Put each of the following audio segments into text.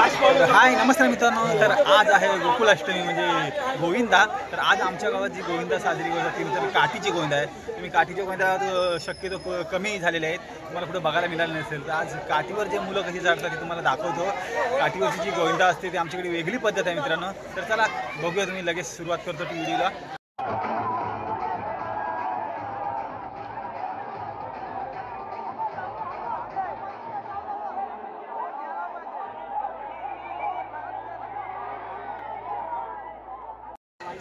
हाय नमस्कार मित्रांनो. तर आज आहे गोकुळाष्टमी म्हणजे गोविंदा. तर आज आमच्या गावात जी गोविंदा साजरी होत होती तर काठीची गोविंदा आहे. तुम्ही काठीच्या गोविंदा शक्यतो कमी झालेले आहेत, तुम्हाला कुठं बघायला मिळालं नसेल. तर आज काठीवर जे मुलं कशी चढतात ते तुम्हाला दाखवतो. काठीवरची जी गोविंदा असते ती आमच्याकडे वेगळी पद्धत आहे मित्रांनो. तर चला बघूया, तुम्ही लगेच सुरुवात करतो व्हिडिओला.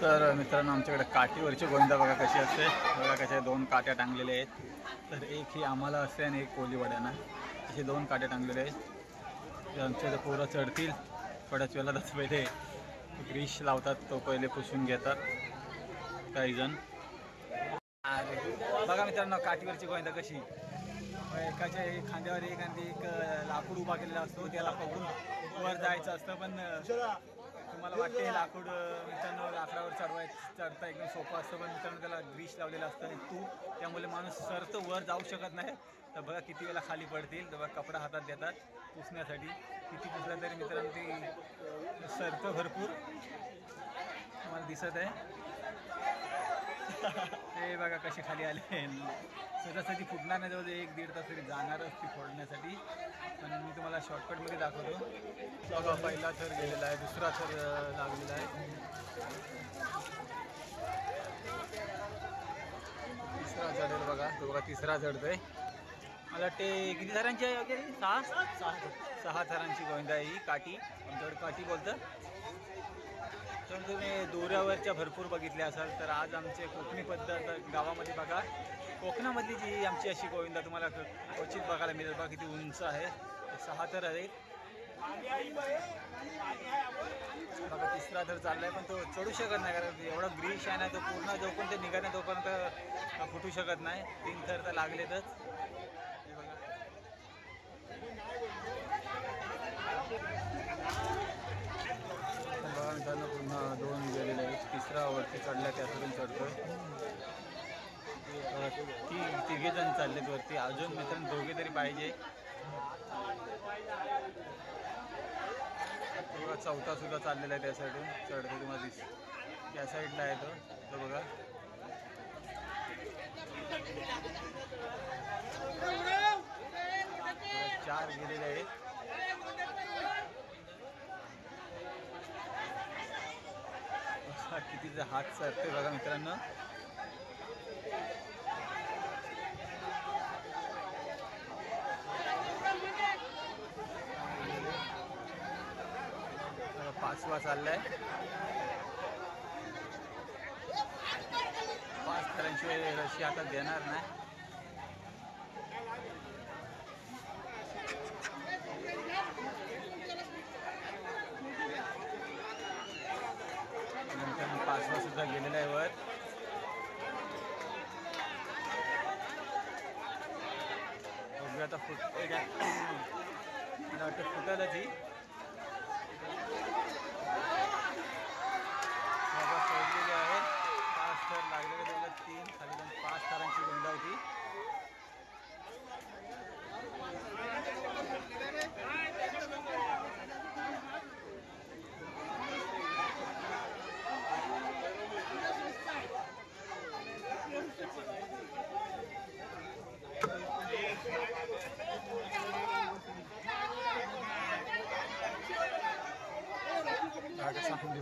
तर मित्रांनो, आमच्याकडे काठीवरची गोविंदा बघा कशी असते. बघा कशा दोन काट्या टांगलेल्या आहेत. तर एक ही आम्हाला असते आणि एक कोलीवाड्यांना, असे दोन काट्या टांगलेले आहेत. आमच्या इथं पोरं चढतील थोड्याच वेळेला. तसं पहिले ग्रीश लावतात, तो पहिले पुसून घेतात काही जण. बघा मित्रांनो, काठीवरची गोविंदा कशी एकाच्या खांद्यावर एक लाकूड उभा केलेला असतो, त्याला पकडून वर जायचं असतं. पण तुम्हाला वाटते हे लाकूड मित्रांनो लाकडावर चढता एकदम सोपं असतं, पण मित्रांनो त्याला ग्रीस लावलेलं असतं आणि तूप, त्यामुळे माणूस सरतो वर जाऊ शकत नाही. तर बघा किती वेळा खाली पडतील. तर बघा कपडा हातात देतात पुसण्यासाठी. किती पुसला तरी मित्रांनो ते सरतं भरपूर. तुम्हाला दिसत आहे ते बघा कसे खाली आले. सहजासहजी फुटणार नाही, जवळ 1-1.5 तास तरी जाणारच ती फोडण्यासाठी. पण मी तुम्हाला शॉर्टकटमध्ये दाखवतो. बघा पहिला थर गेलेला आहे, दुसरा थर लागलेला आहे, तिसरा चढेल बघा. तो बघा तिसरा चढतोय. मला वाटते किती थरांची आहे वगैरे? 6 थरांची गोविंदा आहे ही काठी. आमच्याकडे काठी बोलतं. तर तुम्ही दोऱ्यावरच्या भरपूर बघितले असाल. तर आज आमचे कोकणी पद्धत गावामध्ये बघा, कोकणामधली जी आमची अशी गोविंदा तुम्हाला क्वचित बघायला मिळेल. बघा किती उंच आहे. 6 थर आहेत. बघा तिसरा थर चाललाय, पण तो चढू शकत नाही कारण एवढा ग्रीश आहे ना, तो पूर्ण जोपर्यंत ते निघत नाही तोपर्यंत फुटू शकत नाही. 3 थर तर लागलेतच. हे बघा मित्रांनो, पुन्हा 2 गेलेले आहेत. तिसरा वरती चढला, त्यातून चढतोय. तिघे जण चाललेत वरती. अजून मित्रांनो 2 तरी पाहिजे. बघा चौथा सुद्धा चाललेला आहे त्या साईडून चढतो. तुम्हाला त्या साईडला आहे तो बघा. चार गेलेले आहेत. कितीचा हात सरते बघा मित्रांनो. पाचवा चाललाय. 5 थरांशिवाय रशी आता देणार नाही. नंतर 5वा सुद्धा गेलेला आहे वर. बघूया आता फुटते काय. मला वाटतं फुटायला ती सोडलेली आहे. 5 थर लागलेले दोघं. 3 खाली 5 थरांची गोंदा होती.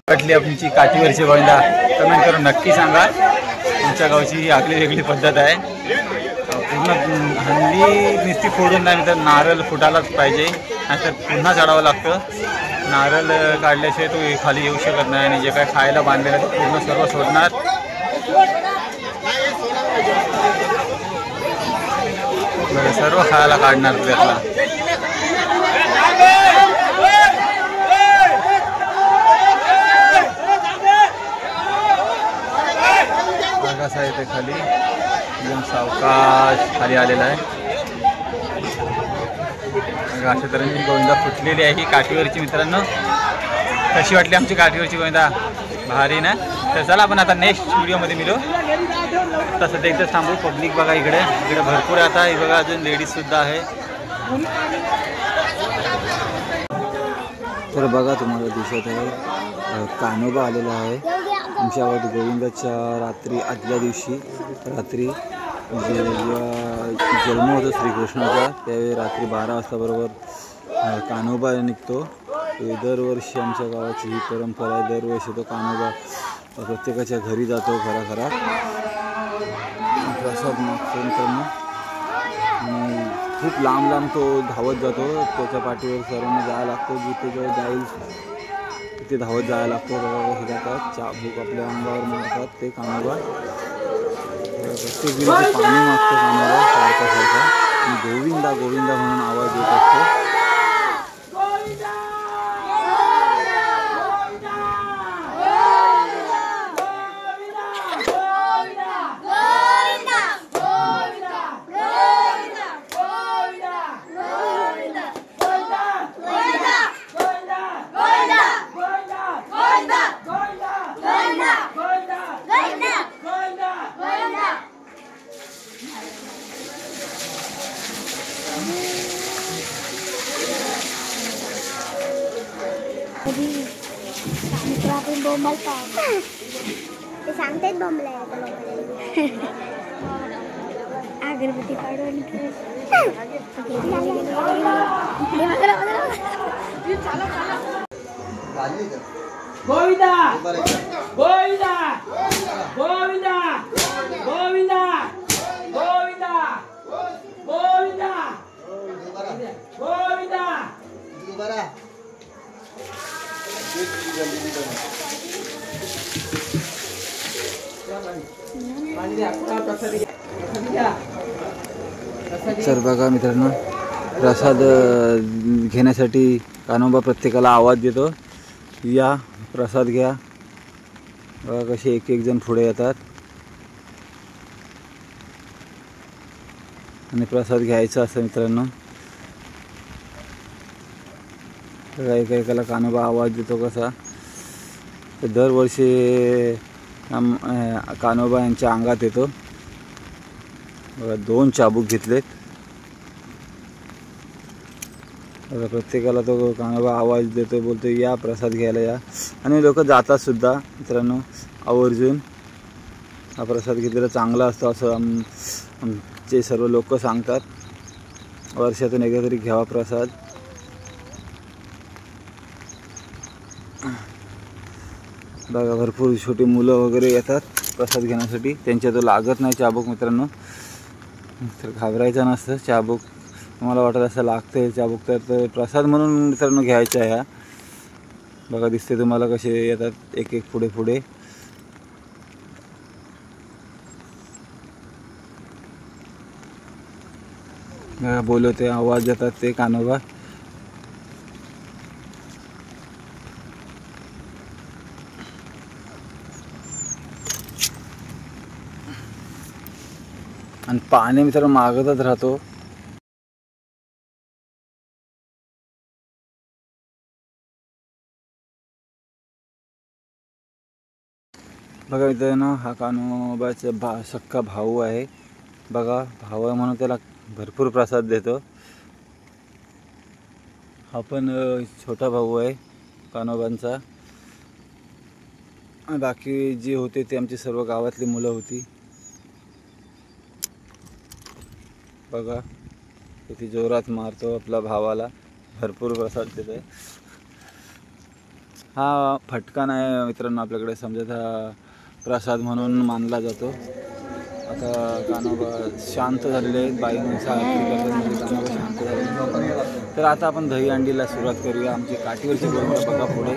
वाटली आमची काठीवरची गोविंदा कमेंट करून नक्की सांगा. तुमच्या गावची ही आगळी वेगळी पद्धत आहे. पूर्ण हल्ली नुसती फोडून नाही तर नारळ फुटायलाच पाहिजे, नाहीतर पुन्हा चढावं लागतं. नारळ काढल्याशिवाय तो खाली येऊ शकत नाही आणि जे काय खायला बांधलेलं ते पूर्ण सर्व सोडणार. सर्व खायला काढणार त्यातला. कसा आहे ते खाली एकदम सावकाश खाली आलेला आहे. अशा तऱ्हेने गोविंदा फुटलेली आहे ही काठीवरची. मित्रांनो कशी वाटली आमची काठीवरची गोविंदा? भारी ना. तर चला आपण आता नेक्स्ट व्हिडिओमध्ये मिळू. तसं ते एकदा थांबू. पब्लिक बघा इकडे भरपूर आहे. आता हे बघा अजून लेडीज सुद्धा आहे. तर बघा तुम्हाला दिसत आहे कान्होबा आलेला आहे आमच्या गावात गोविंदाच्या रात्री आदल्या दिवशी रात्री जन्म होतो श्रीकृष्णाचा त्यावेळी रात्री 12 वाजता बरोबर कान्होबा निघतो. दरवर्षी आमच्या गावाची ही परंपरा आहे. दरवर्षी तो कान्होबा प्रत्येकाच्या घरी जातो घराघरात प्रसाद मागतो आणि खूप लांब लांब तो धावत जातो. त्याच्या पाठीवर सर्वांना जायला लागतो जिथे जाईल तिथे धावत जायला लागतो. हे जातात चाबूक आपल्या अंगावर मारतात ते कान्होबा. प्रत्येक वेळी पाणी मागतो कान्होबा सारखा आणि गोविंदा गोविंदा म्हणून आवाज येत असतो. ते सांगतात बॉम्बला अगरबत्ती काढून गोविंदा गोविंदा गोविंदा गोविंदा गोविंदा गोविंदा गोविंदा तर बघा मित्रांनो प्रसाद घेण्यासाठी कान्होबा प्रत्येकाला आवाज देतो या प्रसाद घ्या. बघा कसे एक एक जण पुढे येतात आणि प्रसाद घ्यायचा असं मित्रांनो. बघा एका एकाला कान्होबा आवाज देतो कसा. तर दरवर्षी कान्होबा यांच्या अंगात येतो. बघा 2 चाबूक घेतलेत. बघा प्रत्येकाला तो कान्होबा आवाज देतो बोलतो या प्रसाद घ्यायला या आणि लोक जातात सुद्धा मित्रांनो आवर्जून. हा प्रसाद घेतलेला चांगला असतो असं आमचे सर्व लोक सांगतात. वर्षातून एकदा तरी घ्यावा प्रसाद. बघा भरपूर छोटी मुलं वगैरे येतात प्रसाद घेण्यासाठी. त्यांच्या तो लागत नाही चाबूक मित्रांनो. तर घाबरायचं नसतं. चाबूक तुम्हाला वाटत असं लागतं चाबूक तर प्रसाद म्हणून मित्रांनो घ्यायचा आहे. ह्या बघा दिसते तुम्हाला कसे येतात एक एक पुढे पुढे. बघा बोलवते आवाज देतात ते कान्होबा. आणि पाणी मित्रांनो मागतच राहतो. बघा मित्रांनो हा कान्होबाचा सक्का भाऊ आहे. बघा भाऊ आहे म्हणून त्याला भरपूर प्रसाद देतो. हा पण छोटा भाऊ आहे कान्होबांचा. बाकी जे होते ते आमची सर्व गावातली मुलं होती. बघा किती जोरात मारतो आपला भावाला. भरपूर प्रसाद देतो. हा फटका नाही मित्रांनो आपल्याकडे समजत हा प्रसाद म्हणून मानला जातो. आता कान्होबा शांत झालेले आहेत. बाई माणसं आरती करतात म्हणजे कान्होबा शांत झाले. तर आता आपण दहीहंडीला सुरुवात करूया. आमची काठीवरची गोविंदा बघा पुढे